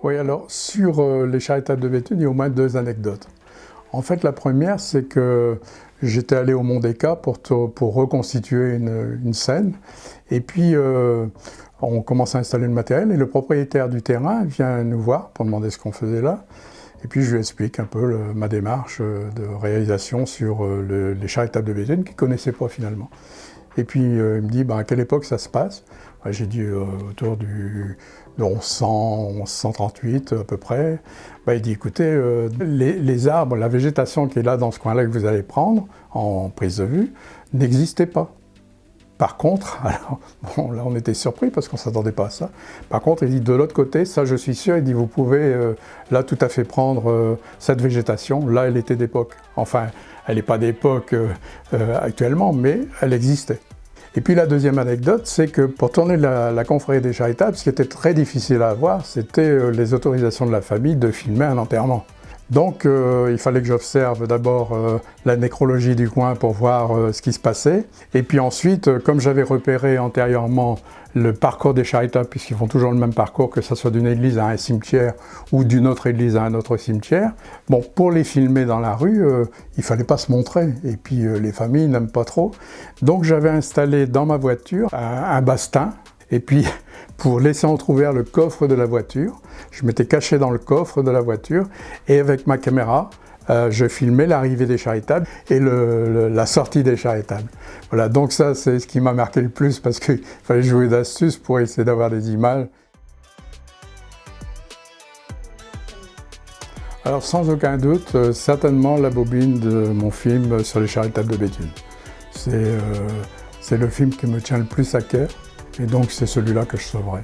Oui, alors sur les charitables de Béthune, il y a au moins 2 anecdotes. En fait, la première, c'est que j'étais allé au Mont des Cats pour reconstituer une scène. Et puis, on commence à installer le matériel et le propriétaire du terrain vient nous voir pour demander ce qu'on faisait là. Et puis, je lui explique un peu ma démarche de réalisation sur les charitables de Béthune qu'il ne connaissait pas finalement. Et puis, il me dit, à quelle époque ça se passe? J'ai dit autour de 1100, 1138 à peu près. Il dit, écoutez, les arbres, la végétation qui est là dans ce coin-là que vous allez prendre en prise de vue, n'existait pas. Par contre, alors, là on était surpris parce qu'on ne s'attendait pas à ça. Par contre, il dit, de l'autre côté, ça je suis sûr, il dit, vous pouvez là tout à fait prendre cette végétation. Là, elle était d'époque. Enfin, elle n'est pas d'époque actuellement, mais elle existait. Et puis la deuxième anecdote, c'est que pour tourner la confrérie des charitables, ce qui était très difficile à avoir, c'était les autorisations de la famille de filmer un enterrement. Donc il fallait que j'observe d'abord la nécrologie du coin pour voir ce qui se passait. Et puis ensuite, comme j'avais repéré antérieurement le parcours des charitables, puisqu'ils font toujours le même parcours, que ce soit d'une église à un cimetière ou d'une autre église à un autre cimetière, pour les filmer dans la rue, il ne fallait pas se montrer. Et puis les familles n'aiment pas trop. Donc j'avais installé dans ma voiture un bastin. Et puis, pour laisser entrouvert le coffre de la voiture, je m'étais caché dans le coffre de la voiture et avec ma caméra, je filmais l'arrivée des charitables et la sortie des charitables. Voilà, donc ça, c'est ce qui m'a marqué le plus parce qu'il fallait jouer d'astuces pour essayer d'avoir des images. Alors, sans aucun doute, certainement la bobine de mon film sur les charitables de Béthune. C'est le film qui me tient le plus à cœur. Et donc c'est celui-là que je sauverai.